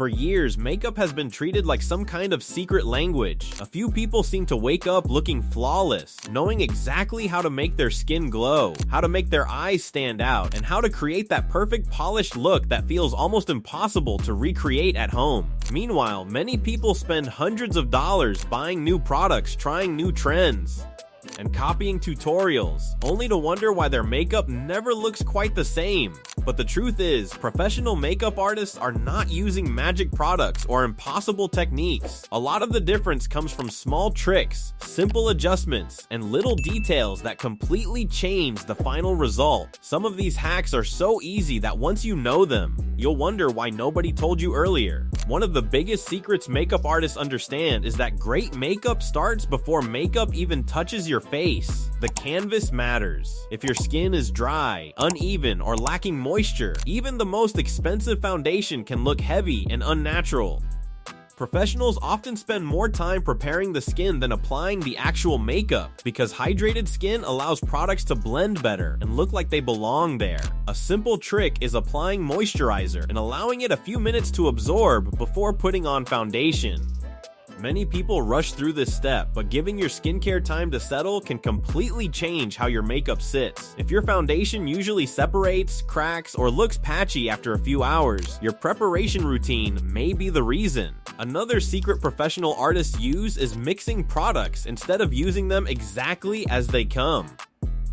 For years, makeup has been treated like some kind of secret language. A few people seem to wake up looking flawless, knowing exactly how to make their skin glow, how to make their eyes stand out, and how to create that perfect polished look that feels almost impossible to recreate at home. Meanwhile, many people spend hundreds of dollars buying new products, trying new trends, and copying tutorials, only to wonder why their makeup never looks quite the same. But the truth is, professional makeup artists are not using magic products or impossible techniques. A lot of the difference comes from small tricks, simple adjustments, and little details that completely change the final result. Some of these hacks are so easy that once you know them, you'll wonder why nobody told you earlier. One of the biggest secrets makeup artists understand is that great makeup starts before makeup even touches your face. The canvas matters. If your skin is dry, uneven, or lacking moisture, even the most expensive foundation can look heavy and unnatural. Professionals often spend more time preparing the skin than applying the actual makeup, because hydrated skin allows products to blend better and look like they belong there. A simple trick is applying moisturizer and allowing it a few minutes to absorb before putting on foundation. Many people rush through this step, but giving your skincare time to settle can completely change how your makeup sits. If your foundation usually separates, cracks, or looks patchy after a few hours, your preparation routine may be the reason. Another secret professional artists use is mixing products instead of using them exactly as they come.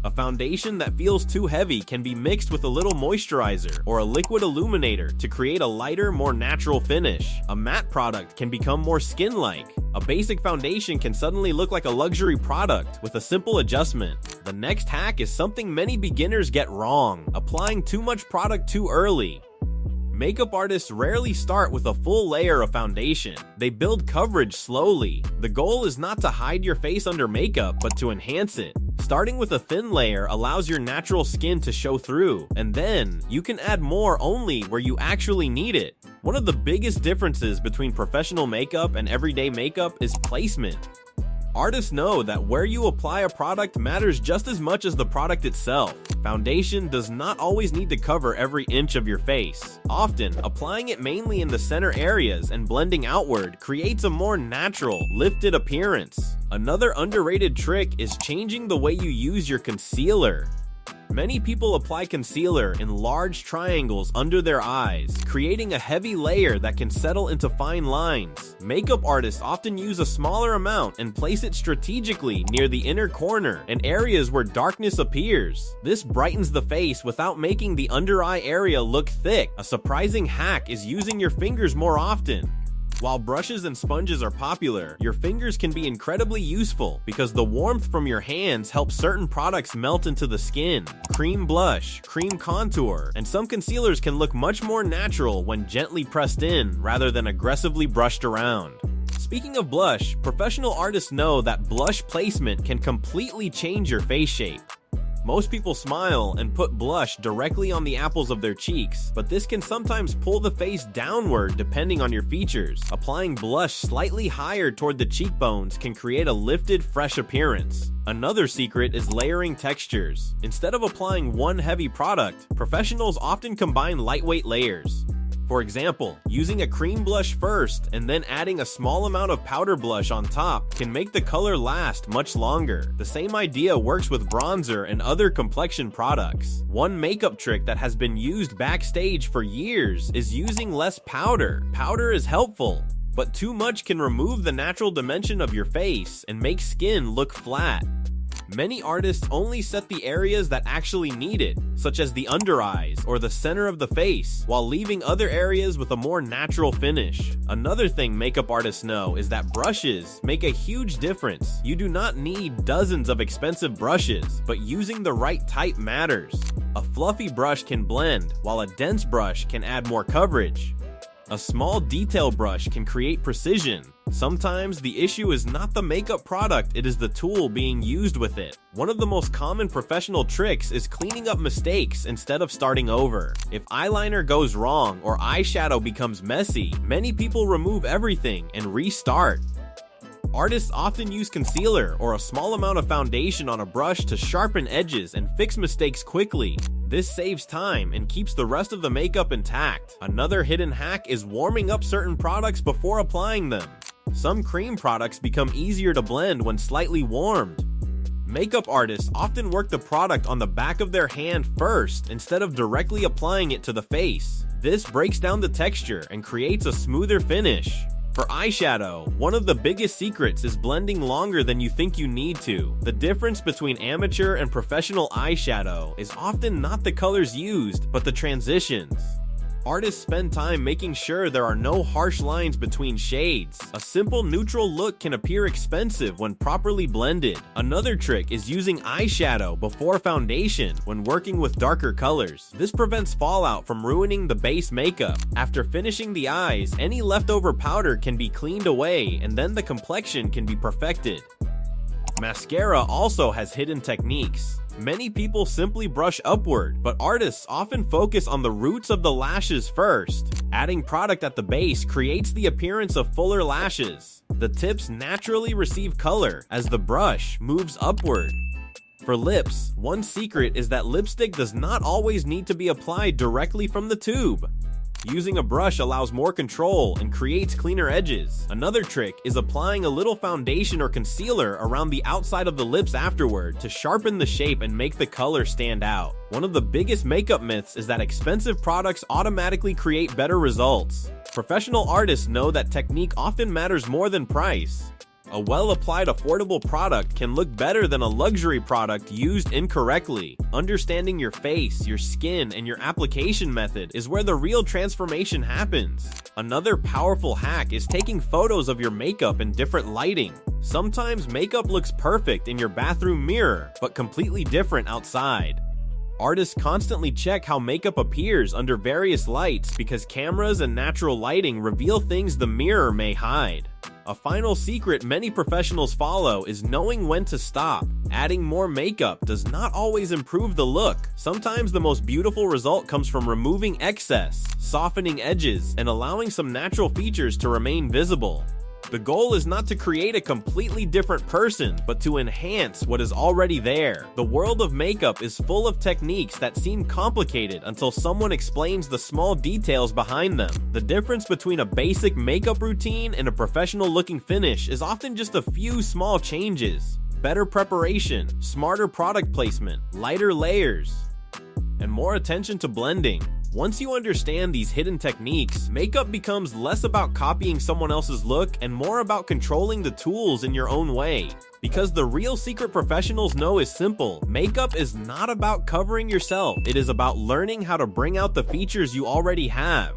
A foundation that feels too heavy can be mixed with a little moisturizer or a liquid illuminator to create a lighter, more natural finish. A matte product can become more skin-like. A basic foundation can suddenly look like a luxury product with a simple adjustment. The next hack is something many beginners get wrong: applying too much product too early. Makeup artists rarely start with a full layer of foundation. They build coverage slowly. The goal is not to hide your face under makeup, but to enhance it. Starting with a thin layer allows your natural skin to show through, and then you can add more only where you actually need it. One of the biggest differences between professional makeup and everyday makeup is placement. Artists know that where you apply a product matters just as much as the product itself. Foundation does not always need to cover every inch of your face. Often, applying it mainly in the center areas and blending outward creates a more natural, lifted appearance. Another underrated trick is changing the way you use your concealer. Many people apply concealer in large triangles under their eyes, creating a heavy layer that can settle into fine lines. Makeup artists often use a smaller amount and place it strategically near the inner corner and areas where darkness appears. This brightens the face without making the under eye area look thick. A surprising hack is using your fingers more often. While brushes and sponges are popular, your fingers can be incredibly useful because the warmth from your hands helps certain products melt into the skin. Cream blush, cream contour, and some concealers can look much more natural when gently pressed in rather than aggressively brushed around. Speaking of blush, professional artists know that blush placement can completely change your face shape. Most people smile and put blush directly on the apples of their cheeks, but this can sometimes pull the face downward depending on your features. Applying blush slightly higher toward the cheekbones can create a lifted, fresh appearance. Another secret is layering textures. Instead of applying one heavy product, professionals often combine lightweight layers. For example, using a cream blush first and then adding a small amount of powder blush on top can make the color last much longer. The same idea works with bronzer and other complexion products. One makeup trick that has been used backstage for years is using less powder. Powder is helpful, but too much can remove the natural dimension of your face and make skin look flat. Many artists only set the areas that actually need it, such as the under eyes or the center of the face, while leaving other areas with a more natural finish. Another thing makeup artists know is that brushes make a huge difference. You do not need dozens of expensive brushes, but using the right type matters. A fluffy brush can blend, while a dense brush can add more coverage. A small detail brush can create precision. Sometimes the issue is not the makeup product, it is the tool being used with it. One of the most common professional tricks is cleaning up mistakes instead of starting over. If eyeliner goes wrong or eyeshadow becomes messy, many people remove everything and restart. Artists often use concealer or a small amount of foundation on a brush to sharpen edges and fix mistakes quickly. This saves time and keeps the rest of the makeup intact. Another hidden hack is warming up certain products before applying them. Some cream products become easier to blend when slightly warmed. Makeup artists often work the product on the back of their hand first instead of directly applying it to the face. This breaks down the texture and creates a smoother finish. For eyeshadow, one of the biggest secrets is blending longer than you think you need to. The difference between amateur and professional eyeshadow is often not the colors used, but the transitions. Artists spend time making sure there are no harsh lines between shades. A simple neutral look can appear expensive when properly blended. Another trick is using eyeshadow before foundation when working with darker colors. This prevents fallout from ruining the base makeup. After finishing the eyes, any leftover powder can be cleaned away and then the complexion can be perfected. Mascara also has hidden techniques. Many people simply brush upward, but artists often focus on the roots of the lashes first. Adding product at the base creates the appearance of fuller lashes. The tips naturally receive color as the brush moves upward. For lips, one secret is that lipstick does not always need to be applied directly from the tube. Using a brush allows more control and creates cleaner edges. Another trick is applying a little foundation or concealer around the outside of the lips afterward to sharpen the shape and make the color stand out. One of the biggest makeup myths is that expensive products automatically create better results. Professional artists know that technique often matters more than price. A well-applied affordable product can look better than a luxury product used incorrectly. Understanding your face, your skin, and your application method is where the real transformation happens. Another powerful hack is taking photos of your makeup in different lighting. Sometimes makeup looks perfect in your bathroom mirror, but completely different outside. Artists constantly check how makeup appears under various lights because cameras and natural lighting reveal things the mirror may hide. A final secret many professionals follow is knowing when to stop. Adding more makeup does not always improve the look. Sometimes the most beautiful result comes from removing excess, softening edges, and allowing some natural features to remain visible. The goal is not to create a completely different person, but to enhance what is already there. The world of makeup is full of techniques that seem complicated until someone explains the small details behind them. The difference between a basic makeup routine and a professional-looking finish is often just a few small changes. Better preparation, smarter product placement, lighter layers, and more attention to blending. Once you understand these hidden techniques, makeup becomes less about copying someone else's look and more about controlling the tools in your own way. Because the real secret professionals know is simple. Makeup is not about covering yourself. It is about learning how to bring out the features you already have.